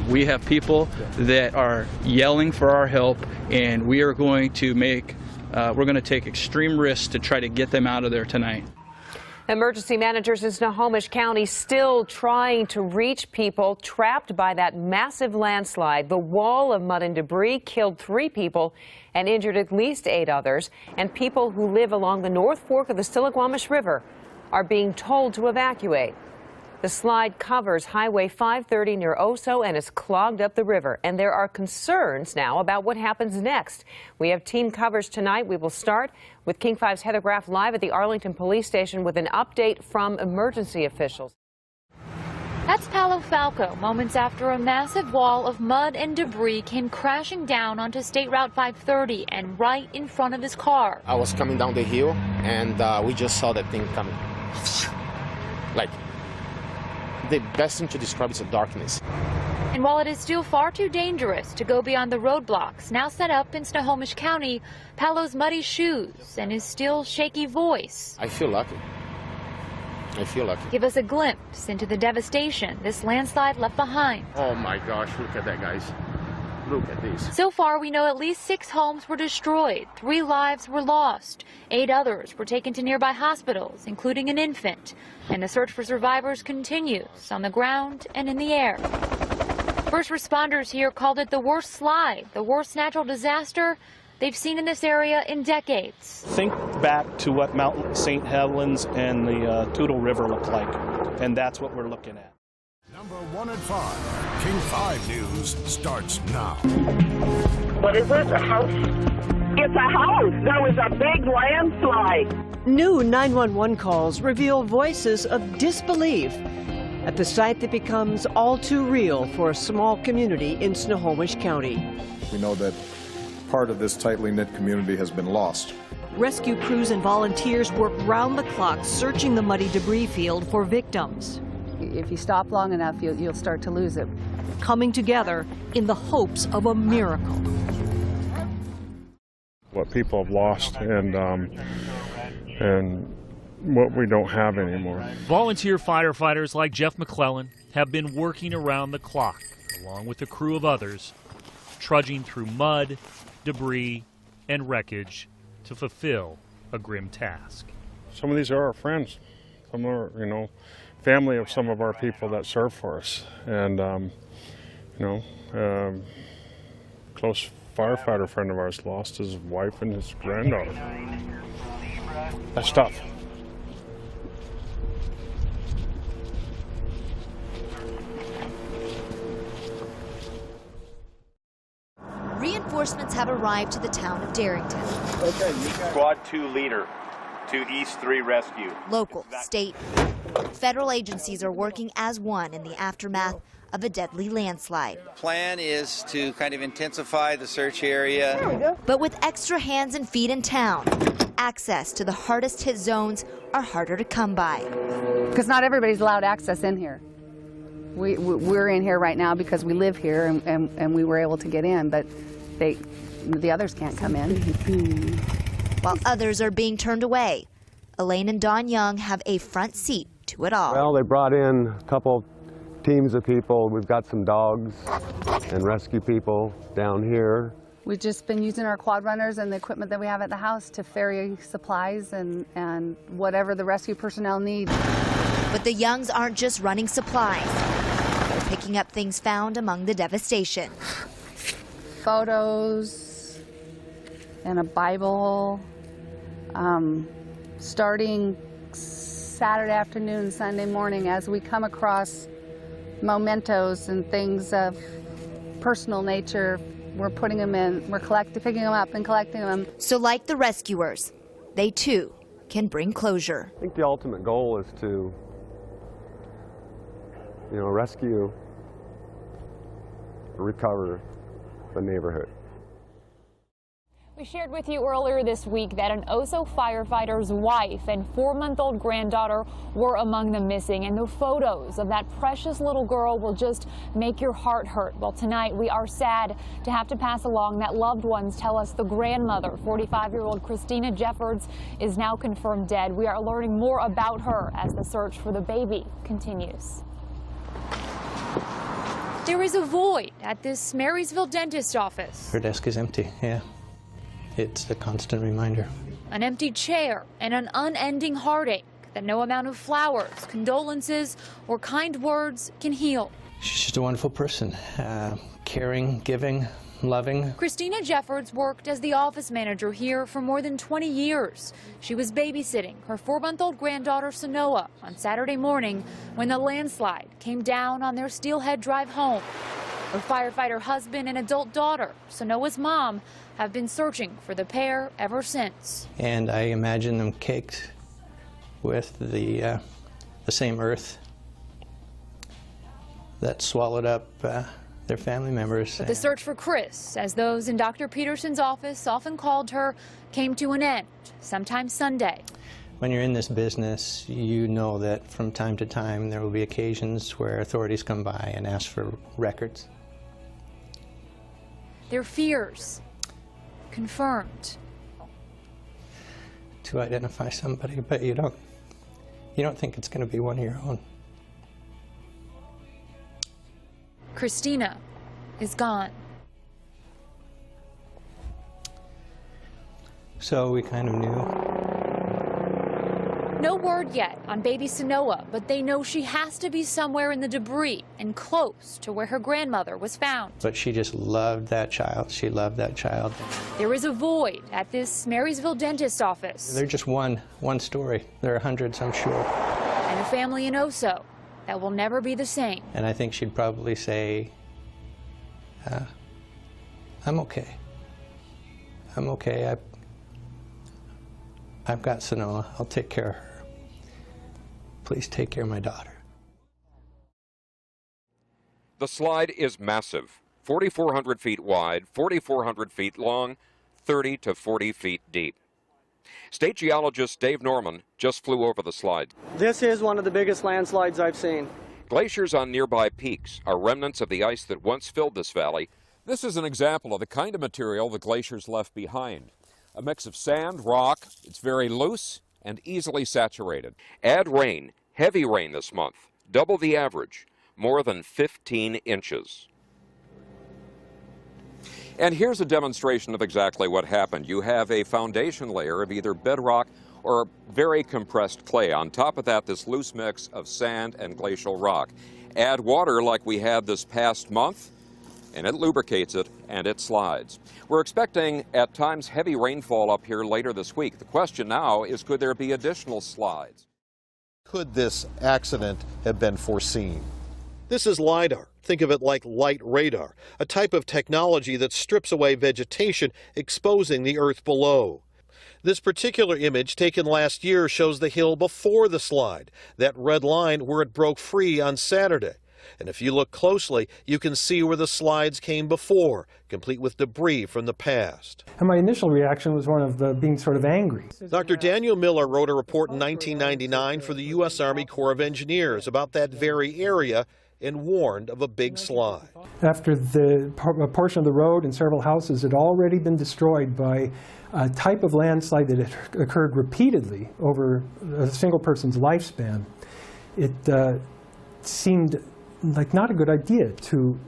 We have people that are yelling for our help, and we are going to take extreme risks to try to get them out of there tonight. Emergency managers in Snohomish County still trying to reach people trapped by that massive landslide. The wall of mud and debris killed 3 people and injured at least 8 others. And people who live along the North Fork of the Stillaguamish River are being told to evacuate. The slide covers Highway 530 near Oso and has clogged up the river. And there are concerns now about what happens next. We have team coverage tonight. We will start with King 5's Heather Graff live at the Arlington Police Station with an update from emergency officials. That's Palo Falco, moments after a massive wall of mud and debris came crashing down onto State Route 530 and right in front of his car. I was coming down the hill and we just saw that thing coming. Like, the best thing to describe is the darkness. And while it is still far too dangerous to go beyond the roadblocks now set up in Snohomish County, Palo's muddy shoes and his still shaky voice. I feel lucky. I feel lucky. Give us a glimpse into the devastation this landslide left behind. Oh my gosh, look at that, guys. Look at this. So far, we know at least 6 homes were destroyed, 3 lives were lost, 8 others were taken to nearby hospitals, including an infant. And the search for survivors continues on the ground and in the air. First responders here called it the worst slide, the worst natural disaster they've seen in this area in decades. Think back to what Mount St. Helens and the Toutle River looked like, and that's what we're looking at. Number 1 at 5. King 5 News starts now. What is it? A house? It's a house. There was a big landslide. New 911 calls reveal voices of disbelief at the site that becomes all too real for a small community in Snohomish County. We know that part of this tightly knit community has been lost. Rescue crews and volunteers work round the clock searching the muddy debris field for victims. If you stop long enough, you'll start to lose it. Coming together in the hopes of a miracle. What people have lost and what we don't have anymore. Volunteer firefighters like Jeff McClellan have been working around the clock, along with a crew of others, trudging through mud, debris, and wreckage to fulfill a grim task. Some of these are our friends. Some are, family of some of our people that serve for us. And, close firefighter friend of ours lost his wife and his granddaughter. That's tough. Reinforcements have arrived to the town of Darrington. Squad 2 leader to East 3 rescue. Local, state, federal agencies are working as one in the aftermath of a deadly landslide. Plan is to kind of intensify the search area. But with extra hands and feet in town, access to the hardest hit zones are harder to come by. Because not everybody's allowed access in here. We're in here right now because we live here and we were able to get in, but the others can't come in. While others are being turned away, Elaine and Don Young have a front seat to it all. Well, they brought in a couple teams of people. We've got some dogs and rescue people down here. We've just been using our quad runners and the equipment that we have at the house to ferry supplies and whatever the rescue personnel need. But the Youngs aren't just running supplies. They're picking up things found among the devastation. Photos and a Bible. Starting Saturday afternoon, Sunday morning, as we come across mementos and things of personal nature, we're putting them in, we're picking them up and collecting them. So like the rescuers, they too can bring closure. I think the ultimate goal is to, rescue, recover the neighborhood. We shared with you earlier this week that an Oso firefighter's wife and 4-month-old granddaughter were among the missing, and the photos of that precious little girl will just make your heart hurt. Well, tonight we are sad to have to pass along that loved ones tell us the grandmother, 45-year-old Christina Jeffords, is now confirmed dead. We are learning more about her as the search for the baby continues. There is a void at this Marysville dentist office. Her desk is empty, yeah. It's a constant reminder. An empty chair and an unending heartache that no amount of flowers, condolences, or kind words can heal. She's just a wonderful person, caring, giving, loving. Christina Jeffords worked as the office manager here for more than 20 years. She was babysitting her 4-month-old granddaughter, Sanoa, on Saturday morning when the landslide came down on their Steelhead Drive home. Her firefighter husband and adult daughter, Sanoa's mom, have been searching for the pair ever since. And I imagine them caked with the same earth that swallowed up their family members. But the search for Chris, as those in Dr. Peterson's office often called her, came to an end sometime Sunday. When you're in this business, you know that from time to time there will be occasions where authorities come by and ask for records. Their fears confirmed. To identify somebody, but you don't think it's going to be one of your own. Christina is gone. So we kind of knew. No word yet on baby Sanoa, but they know she has to be somewhere in the debris and close to where her grandmother was found. But she just loved that child. She loved that child. There is a void at this Marysville dentist office. They're just one story. There are hundreds, I'm sure. And a family in Oso that will never be the same. And I think she'd probably say, I'm okay. I'm okay. I've got Sanoa. I'll take care of her. Please take care of my daughter. The slide is massive, 4,400 feet wide, 4,400 feet long, 30 to 40 feet deep. State geologist Dave Norman just flew over the slide. This is one of the biggest landslides I've seen. Glaciers on nearby peaks are remnants of the ice that once filled this valley. This is an example of the kind of material the glaciers left behind. A mix of sand, rock, it's very loose and easily saturated. Add rain, heavy rain this month, double the average, more than 15 inches. And here's a demonstration of exactly what happened. You have a foundation layer of either bedrock or very compressed clay. On top of that, this loose mix of sand and glacial rock. Add water like we had this past month, and it lubricates it, and it slides. We're expecting, at times, heavy rainfall up here later this week. The question now is, could there be additional slides? Could this accident have been foreseen? This is LiDAR. Think of it like light radar, a type of technology that strips away vegetation, exposing the earth below. This particular image taken last year shows the hill before the slide, that red line where it broke free on Saturday. And if you look closely, you can see where the slides came before, complete with debris from the past. And my initial reaction was one of being sort of angry. Dr. Daniel Miller wrote a report in 1999 for the U.S. Army Corps of Engineers about that very area and warned of a big slide. After a portion of the road and several houses had already been destroyed by a type of landslide that had occurred repeatedly over a single person's lifespan, it seemed like not a good idea to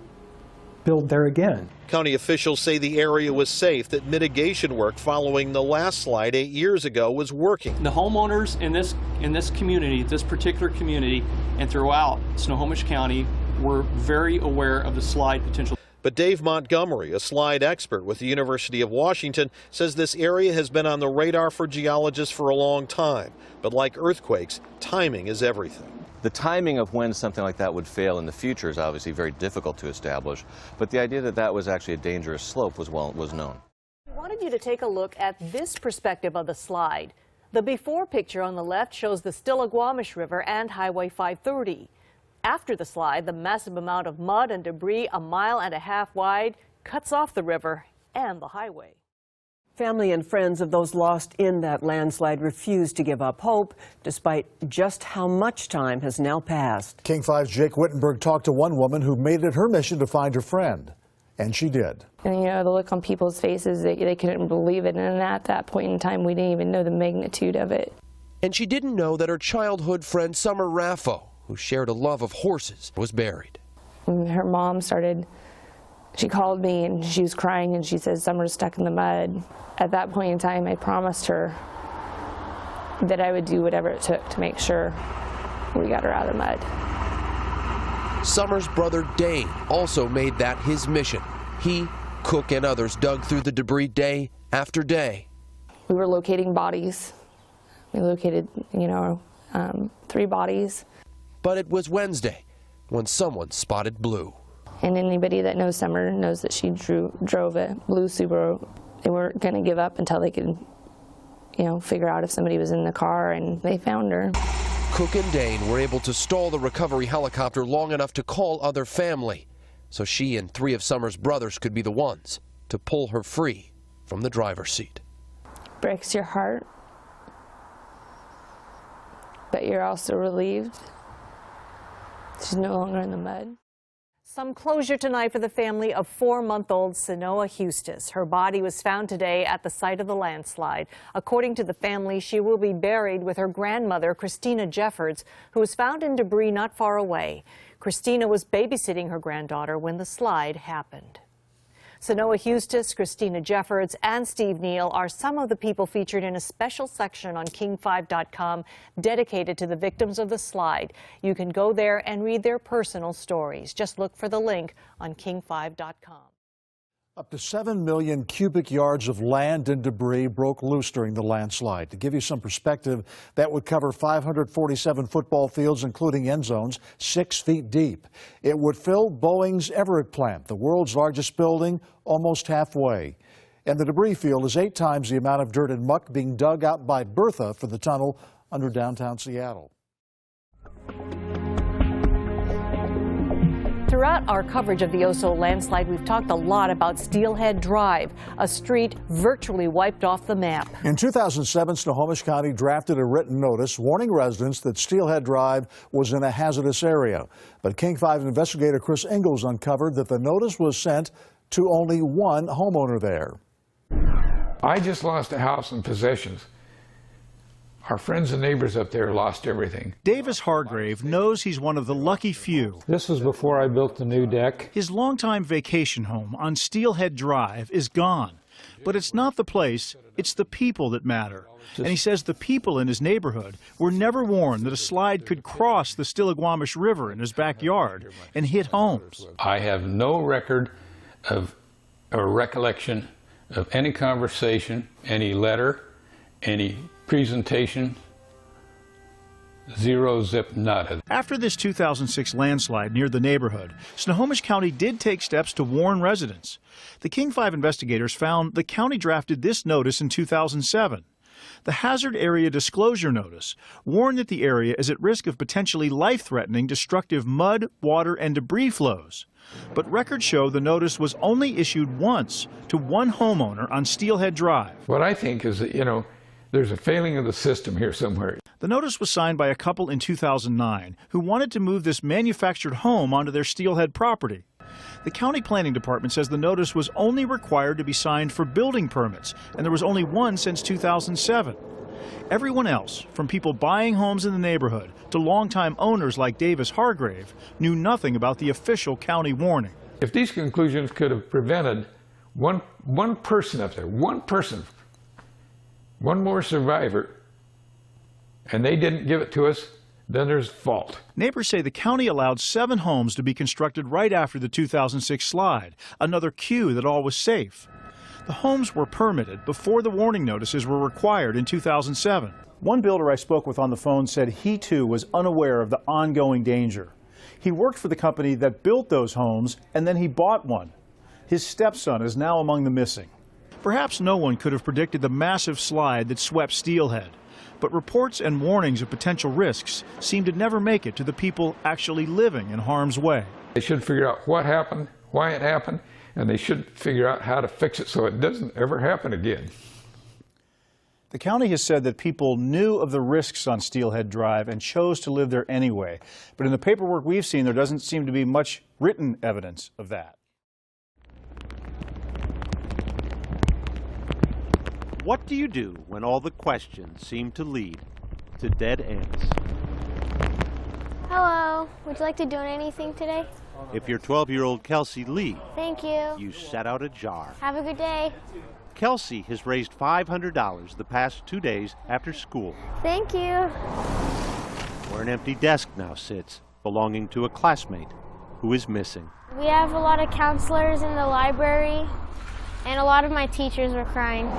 build there again. County officials say the area was safe, that mitigation work following the last slide 8 years ago was working. The homeowners in this community, this particular community, and throughout Snohomish County were very aware of the slide potential. But Dave Montgomery, a slide expert with the University of Washington, says this area has been on the radar for geologists for a long time. But like earthquakes, timing is everything. The timing of when something like that would fail in the future is obviously very difficult to establish, but the idea that that was actually a dangerous slope was known. I wanted you to take a look at this perspective of the slide. The before picture on the left shows the Stillaguamish River and Highway 530. After the slide, the massive amount of mud and debris 1.5 miles wide cuts off the river and the highway. Family and friends of those lost in that landslide refuse to give up hope, despite just how much time has now passed. King 5's Jake Wittenberg talked to one woman who made it her mission to find her friend, and she did. And you know, the look on people's faces, they couldn't believe it, and at that point in time, we didn't even know the magnitude of it. And she didn't know that her childhood friend Summer Raffo, who shared a love of horses, was buried. Her mom she called me and she was crying and she said, "Summer's stuck in the mud." At that point in time, I promised her that I would do whatever it took to make sure we got her out of the mud. Summer's brother Dane also made that his mission. He, Cook, and others dug through the debris day after day. We were locating bodies. We located, 3 bodies. But it was Wednesday when someone spotted Blue. And anybody that knows Summer knows that she drove a blue Subaru. They weren't going to give up until they could, figure out if somebody was in the car, and they found her. Cook and Dane were able to stall the recovery helicopter long enough to call other family, so she and 3 of Summer's brothers could be the ones to pull her free from the driver's seat. Breaks your heart, but you're also relieved. She's no longer in the mud. Some closure tonight for the family of 4-month-old Sanoa Hustis. Her body was found today at the site of the landslide. According to the family, she will be buried with her grandmother, Christina Jeffords, who was found in debris not far away. Christina was babysitting her granddaughter when the slide happened. Sanoa Hustis, Christina Jeffords, and Steve Neal are some of the people featured in a special section on King5.com dedicated to the victims of the slide. You can go there and read their personal stories. Just look for the link on King5.com. Up to 7 million cubic yards of land and debris broke loose during the landslide. To give you some perspective, that would cover 547 football fields, including end zones, 6 feet deep. It would fill Boeing's Everett plant, the world's largest building, almost halfway. And the debris field is 8 times the amount of dirt and muck being dug out by Bertha for the tunnel under downtown Seattle. Throughout our coverage of the Oso landslide, we've talked a lot about Steelhead Drive, a street virtually wiped off the map. In 2007, Snohomish County drafted a written notice warning residents that Steelhead Drive was in a hazardous area. But King 5 investigator Chris Ingalls uncovered that the notice was sent to only one homeowner there. I just lost a house and possessions. Our friends and neighbors up there lost everything. Davis Hargrave knows he's one of the lucky few. This was before I built the new deck. His longtime vacation home on Steelhead Drive is gone. But it's not the place, it's the people that matter. And he says the people in his neighborhood were never warned that a slide could cross the Stillaguamish River in his backyard and hit homes. I have no record of or recollection of any conversation, any letter, any presentation, zero, zip, nada. After this 2006 landslide near the neighborhood, Snohomish County did take steps to warn residents. The King 5 investigators found the county drafted this notice in 2007. The Hazard Area Disclosure Notice warned that the area is at risk of potentially life-threatening destructive mud, water, and debris flows. But records show the notice was only issued once to one homeowner on Steelhead Drive. What I think is that, there's a failing of the system here somewhere. The notice was signed by a couple in 2009 who wanted to move this manufactured home onto their Steelhead property. The county planning department says the notice was only required to be signed for building permits, and there was only one since 2007. Everyone else, from people buying homes in the neighborhood to longtime owners like Davis Hargrave, knew nothing about the official county warning. If these conclusions could have prevented one person up there, one person, one more survivor, and they didn't give it to us, then there's fault. Neighbors say the county allowed 7 homes to be constructed right after the 2006 slide, another cue that all was safe. The homes were permitted before the warning notices were required in 2007. One builder I spoke with on the phone said he too was unaware of the ongoing danger. He worked for the company that built those homes, and then he bought one. His stepson is now among the missing. Perhaps no one could have predicted the massive slide that swept Steelhead, but reports and warnings of potential risks seem to never make it to the people actually living in harm's way. They should figure out what happened, why it happened, and they should figure out how to fix it so it doesn't ever happen again. The county has said that people knew of the risks on Steelhead Drive and chose to live there anyway. But in the paperwork we've seen, there doesn't seem to be much written evidence of that. What do you do when all the questions seem to lead to dead ends? Hello. Would you like to donate anything today? If you're 12-year-old Kelsey Lee, Thank you. you set out a jar. Have a good day. Kelsey has raised $500 the past 2 days after school, Thank you. where an empty desk now sits, belonging to a classmate who is missing. We have a lot of counselors in the library, and a lot of my teachers were crying.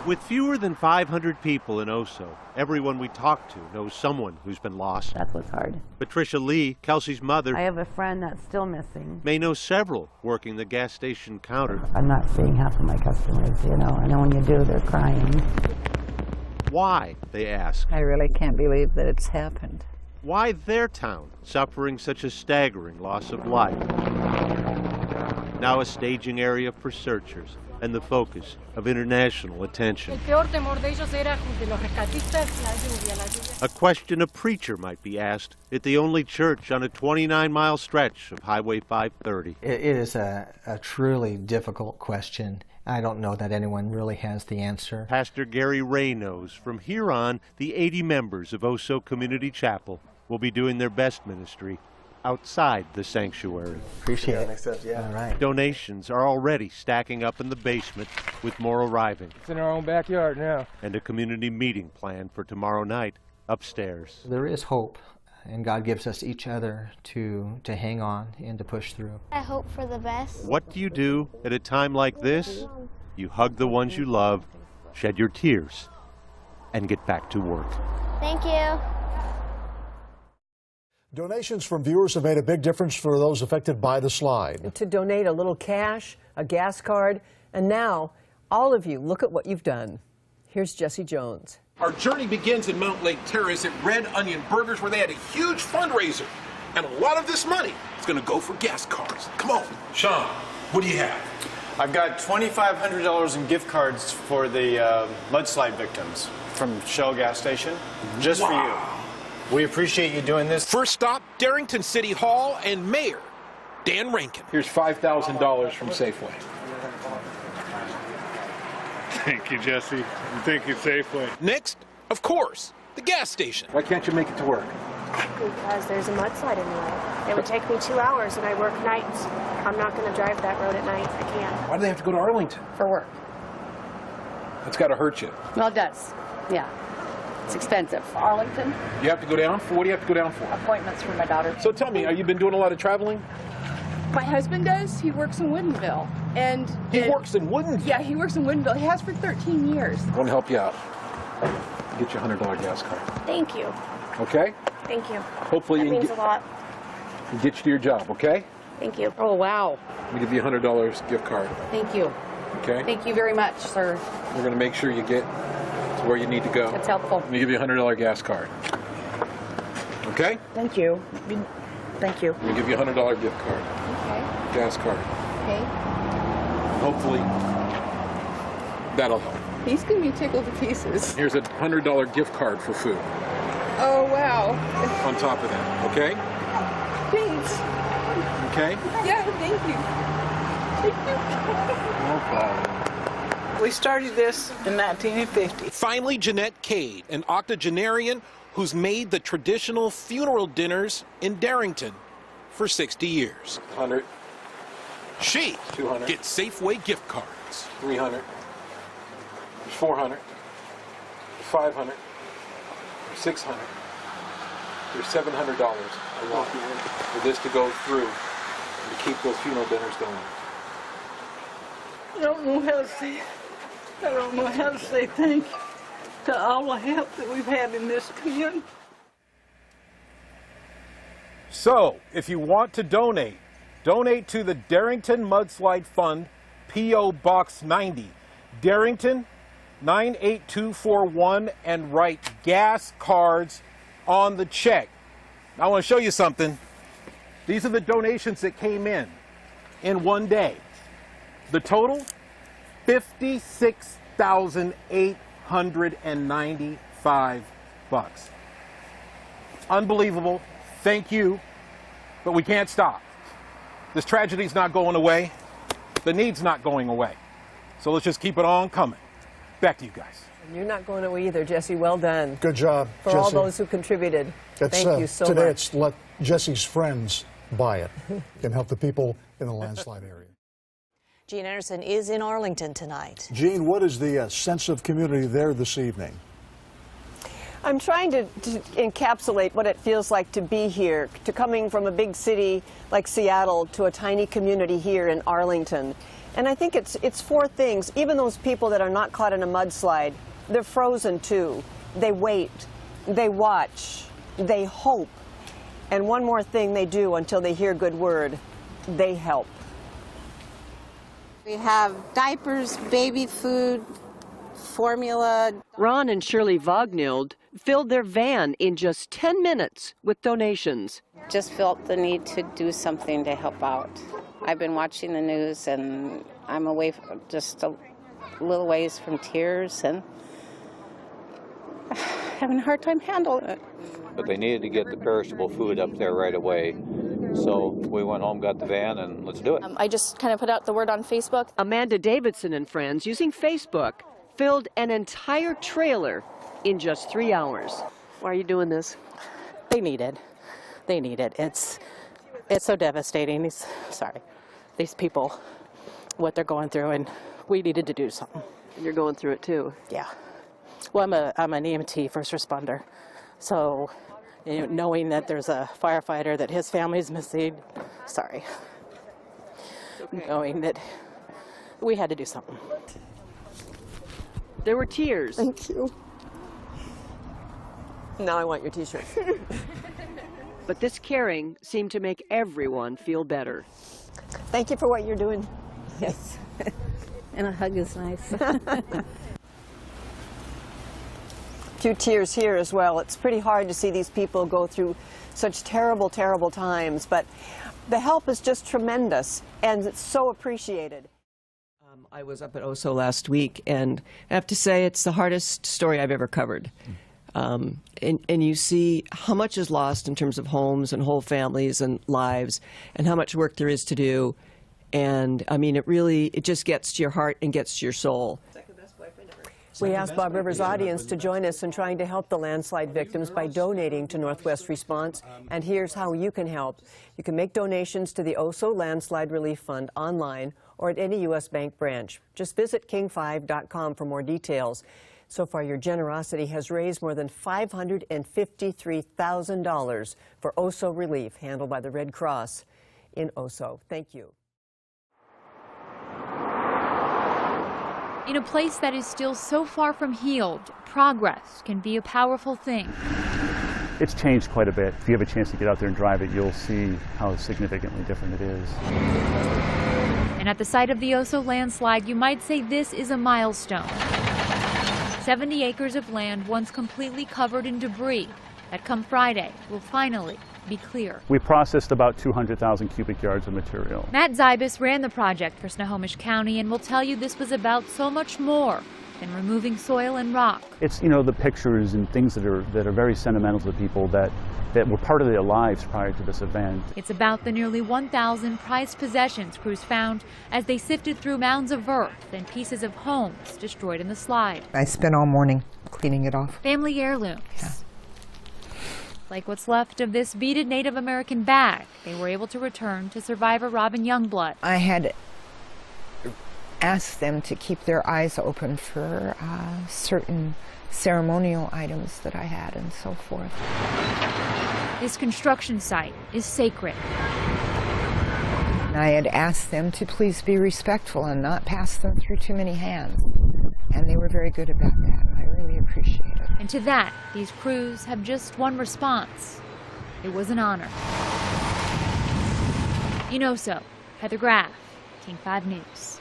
With fewer than 500 people in Oso, everyone we talk to knows someone who's been lost. That's what's hard. Patricia Lee, Kelsey's mother, I have a friend that's still missing. may know several working the gas station counter. I'm not seeing half of my customers, you know. I know when you do, they're crying. Why, they ask. I really can't believe that it's happened. Why their town suffering such a staggering loss of life? Now a staging area for searchers and the focus of international attention. A question a preacher might be asked at the only church on a 29-mile stretch of Highway 530. It is a truly difficult question. I don't know that anyone really has the answer. Pastor Gary Ray knows from here on, the 80 members of Oso Community Chapel will be doing their best ministry outside the sanctuary. Appreciate it. Yeah. All right. Donations are already stacking up in the basement, with more arriving. It's in our own backyard now. And a community meeting planned for tomorrow night upstairs. There is hope, and God gives us each other to hang on and to push through. I hope for the best. What do you do at a time like this? You hug the ones you love, shed your tears, and get back to work. Thank you. Donations from viewers have made a big difference for those affected by the slide. To donate a little cash, a gas card, and now, all of you, look at what you've done. Here's Jesse Jones. Our journey begins in Mount Lake Terrace at Red Onion Burgers, where they had a huge fundraiser. And a lot of this money is going to go for gas cards. Come on, Sean, what do you have? I've got $2,500 in gift cards for the mudslide victims from Shell gas station, just for you. We appreciate you doing this. First stop, Darrington City Hall and Mayor Dan Rankin. Here's $5,000 from Safeway. Thank you, Jesse. And thank you, Safeway. Next, of course, the gas station. Why can't you make it to work? Because there's a mudslide in the way. It would take me 2 hours, and I work nights. I'm not going to drive that road at night. I can't. Why do they have to go to Arlington? For work. That's got to hurt you. Well, it does. Yeah. It's expensive. Arlington? You have to go down for? What do you have to go down for? Appointments for my daughter. So tell me, have you been doing a lot of traveling? My husband does. He works in Woodinville. And he works in Woodinville? Yeah, he works in Woodinville. He has for 13 years. I want to help you out. Get you a $100 gas card. Thank you. Okay? Thank you. Hopefully that you can means a lot. Get you to your job, okay? Thank you. Oh, wow. Let me give you a $100 gift card. Thank you. Okay? Thank you very much, sir. We're going to make sure you get to where you need to go. That's helpful. Let me give you a $100 gas card. Okay? Thank you. Thank you. Let me give you a $100 gift card. Okay. Gas card. Okay. Hopefully, that'll help. He's going to be tickled to pieces. Here's a $100 gift card for food. Oh, wow. On top of that, okay? Thanks. Okay? Yeah, thank you. Thank you. No problem. We started this in 1950. Finally, Jeanette Cade, an octogenarian who's made the traditional funeral dinners in Darrington for 60 years. 100. She 200. gets Safeway gift cards. 300. 400. 500. 600. There's $700 I want for this to go through and to keep those funeral dinners going. I don't know how to say it. I don't know how to say thank you to all the help that we've had in this community. So, if you want to donate, donate to the Darrington Mudslide Fund, P.O. Box 90, Darrington 98241, and write gas cards on the check. Now, I want to show you something. These are the donations that came in one day. The total, $56,895. Unbelievable. Thank you, but we can't stop. This tragedy's not going away. The need's not going away. So let's just keep it on coming. Back to you guys. You're not going away either, Jesse. Well done. Good job, for Jesse. all those who contributed. Thank you so today much. It's let Jesse's friends buy it. Can help the people in the landslide area. Gene Anderson is in Arlington tonight. Gene, what is the sense of community there this evening? I'm trying to encapsulate what it feels like to be here, to coming from a big city like Seattle to a tiny community here in Arlington. And I think it's four things. Even those people that are not caught in a mudslide, they're frozen too. They wait, they watch, they hope. And one more thing they do until they hear good word, they help. We have diapers, baby food, formula. Ron and Shirley Vognild filled their van in just 10 minutes with donations. Just felt the need to do something to help out. I've been watching the news and I'm away just a little ways from tears and having a hard time handling it. But they needed to get the perishable food up there right away. So we went home, got the van, and let's do it. I just kind of put out the word on Facebook. Amanda Davidson and friends, using Facebook, filled an entire trailer in just 3 hours. Why are you doing this? They need it. They need it. It's so devastating. These people, what they're going through, and we needed to do something. You're going through it too. Yeah. Well, I'm an EMT, first responder. So, knowing that there's a firefighter that his family's missing, okay. Knowing that we had to do something. There were tears. Thank you. Now I want your t-shirt. But this caring seemed to make everyone feel better. Thank you for what you're doing. Yes. And a hug is nice. Few tears here as well. It's pretty hard to see these people go through such terrible, terrible times, but the help is just tremendous, and it's so appreciated. I was up at Oso last week, and I have to say it's the hardest story I've ever covered. And you see how much is lost in terms of homes and whole families and lives, and how much work there is to do. And I mean, it just gets to your heart and gets to your soul. We asked Bob Rivers' audience to join us in trying to help the landslide victims by donating to Northwest Response, and here's how you can help. You can make donations to the Oso Landslide Relief Fund online or at any U.S. bank branch. Just visit king5.com for more details. So far, your generosity has raised more than $553,000 for Oso relief, handled by the Red Cross in Oso. Thank you. In a place that is still so far from healed, progress can be a powerful thing. It's changed quite a bit. If you have a chance to get out there and drive it, you'll see how significantly different it is. And at the site of the Oso landslide, you might say this is a milestone. 70 acres of land once completely covered in debris that come Friday will finally be clear. We processed about 200,000 cubic yards of material. Matt Zybis ran the project for Snohomish County and will tell you this was about so much more than removing soil and rock. It's, the pictures and things that are very sentimental to people that were part of their lives prior to this event. It's about the nearly 1,000 prized possessions crews found as they sifted through mounds of earth and pieces of homes destroyed in the slide. I spent all morning cleaning it off. Family heirlooms. Yeah. Like what's left of this beaded Native American bag they were able to return to survivor Robin Youngblood. I had asked them to keep their eyes open for certain ceremonial items that I had and so forth. This construction site is sacred. And I had asked them to please be respectful and not pass them through too many hands. And they were very good about that, and I really appreciate it. And to that, these crews have just one response. It was an honor. In Oso, Heather Graff, King 5 News.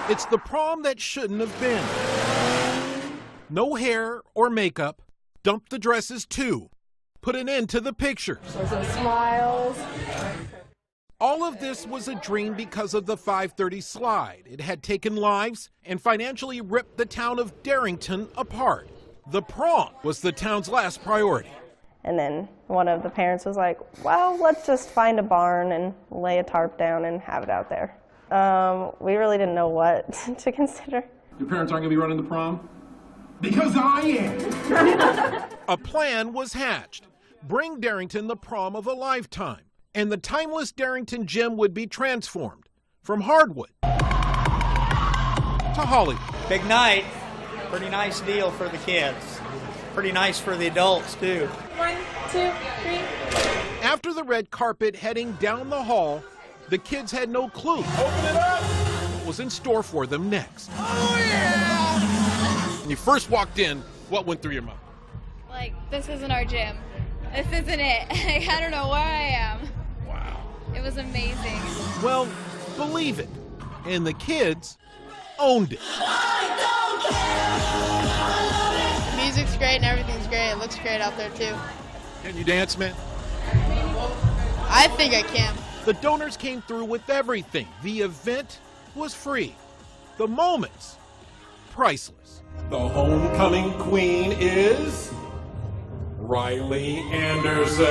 It's the prom that shouldn't have been. No hair or makeup. Dump the dresses too. Put an end to the pictures. Some smiles. All of this was a dream because of the 530 slide. It had taken lives and financially ripped the town of Darrington apart. The prom was the town's last priority. And then one of the parents was like, well, let's just find a barn and lay a tarp down and have it out there. We really didn't know what to consider. Your parents aren't going to be running the prom? Because I am. A plan was hatched. Bring Darrington the prom of a lifetime. And the timeless Darrington gym would be transformed from hardwood to Hollywood. Big night. Pretty nice deal for the kids. Pretty nice for the adults, too. 1, 2, 3. After the red carpet heading down the hall, the kids had no clue what was in store for them next. Oh, yeah! When you first walked in, what went through your mind? Like, this isn't our gym. This isn't it. I don't know where I am. Wow. It was amazing. Well, believe it. And the kids owned it. The music's great and everything's great. It looks great out there, too. Can you dance, man? I think I can. The donors came through with everything. The event was free. The moments, priceless. The homecoming queen is Riley Anderson.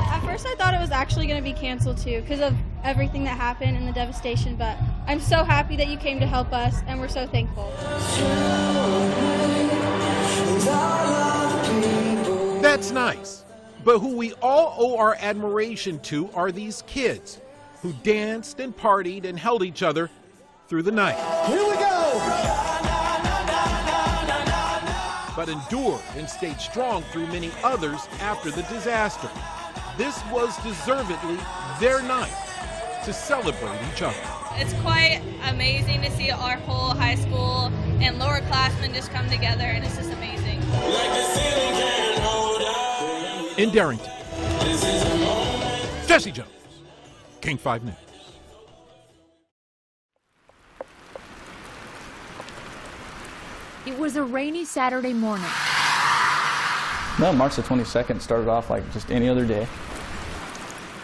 At first I thought it was actually going to be canceled too because of everything that happened and the devastation, but I'm so happy that you came to help us and we're so thankful. That's nice. But who we all owe our admiration to are these kids who danced and partied and held each other through the night. Here we go! But endured and stayed strong through many others after the disaster. This was deservedly their night to celebrate each other. It's quite amazing to see our whole high school and lower classmen just come together, and it's just amazing. In Darrington, Jesse Jones, King 5 News. It was a rainy Saturday morning. No, March the 22nd started off like just any other day.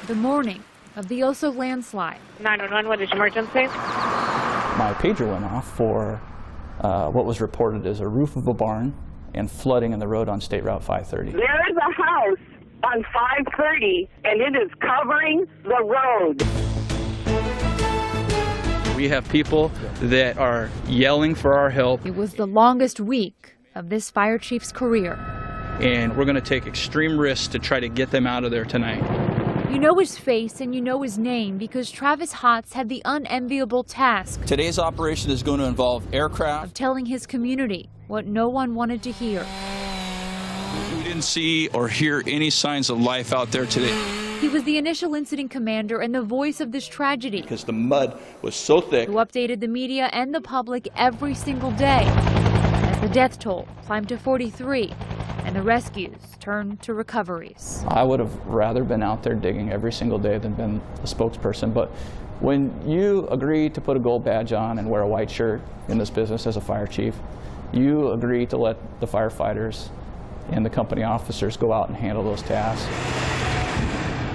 The morning of the Oso landslide. 911, what is your emergency? My pager went off for what was reported as a roof of a barn and flooding in the road on State Route 530. There is a house on 530 and it is covering the road. We have people that are yelling for our help. It was the longest week of this fire chief's career. And we're going to take extreme risks to try to get them out of there tonight. You know his face and you know his name because Travis Hotz had the unenviable task. Today's operation is going to involve aircraft. Of telling his community what no one wanted to hear. We didn't see or hear any signs of life out there today. He was the initial incident commander and the voice of this tragedy. Because the mud was so thick. Who updated the media and the public every single day as the death toll climbed to 43 and the rescues turned to recoveries. I would have rather been out there digging every single day than been a spokesperson, but when you agree to put a gold badge on and wear a white shirt in this business as a fire chief, you agree to let the firefighters and the company officers go out and handle those tasks.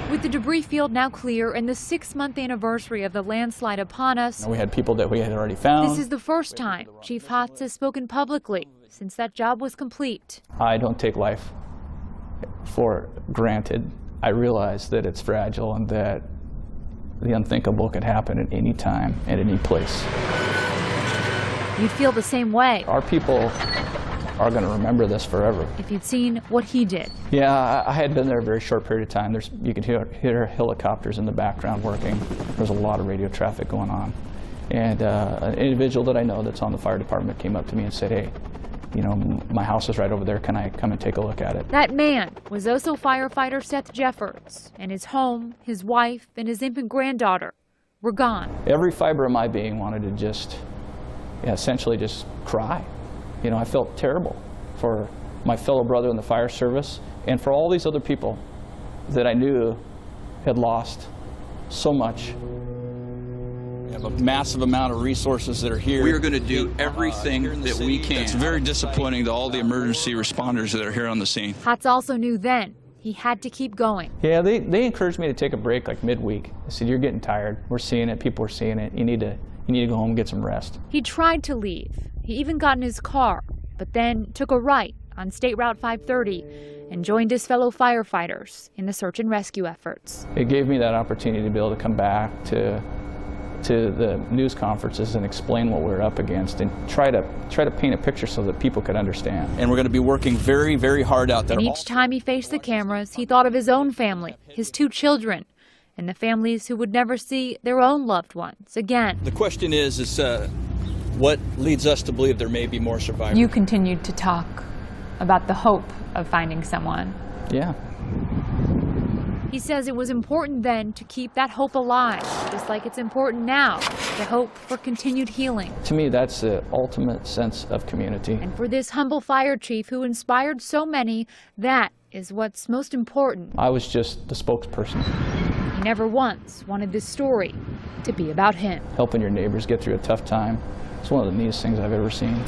With the debris field now clear and the 6-month anniversary of the landslide upon us, we had people that we had already found. This is the first time Chief Hotz has spoken publicly since that job was complete. I don't take life for granted. I realize that it's fragile and that the unthinkable can happen at any time, at any place. You'd feel the same way. Our people are going to remember this forever. If you'd seen what he did. Yeah, I had been there a very short period of time. You could hear helicopters in the background working. There's a lot of radio traffic going on. And an individual that I know that's on the fire department came up to me and said, hey, you know, my house is right over there. Can I come and take a look at it? That man was Oso firefighter Seth Jeffords, and his home, his wife, and his infant granddaughter were gone. Every fiber of my being wanted to just, essentially just cry. You know, I felt terrible for my fellow brother in the fire service and for all these other people that I knew had lost so much. We have a massive amount of resources that are here. We are going to do everything that we can. It's very disappointing to all the emergency responders that are here on the scene. Hotz also knew then he had to keep going. Yeah, they encouraged me to take a break like midweek. They said, you're getting tired. We're seeing it. People are seeing it. You need to go home and get some rest. He tried to leave. He even got in his car, but then took a right on State Route 530 and joined his fellow firefighters in the search and rescue efforts. It gave me that opportunity to be able to come back to the news conferences and explain what we're up against and try to paint a picture so that people could understand. And we're going to be working very, very hard out there. And each time he faced the cameras, he thought of his own family, his 2 children, and the families who would never see their own loved ones again. The question is what leads us to believe there may be more survivors? You continued to talk about the hope of finding someone. Yeah. He says it was important then to keep that hope alive, just like it's important now to hope for continued healing. To me, that's the ultimate sense of community. And for this humble fire chief who inspired so many, that is what's most important. I was just the spokesperson. He never once wanted this story to be about him. Helping your neighbors get through a tough time. It's one of the neatest things I've ever seen.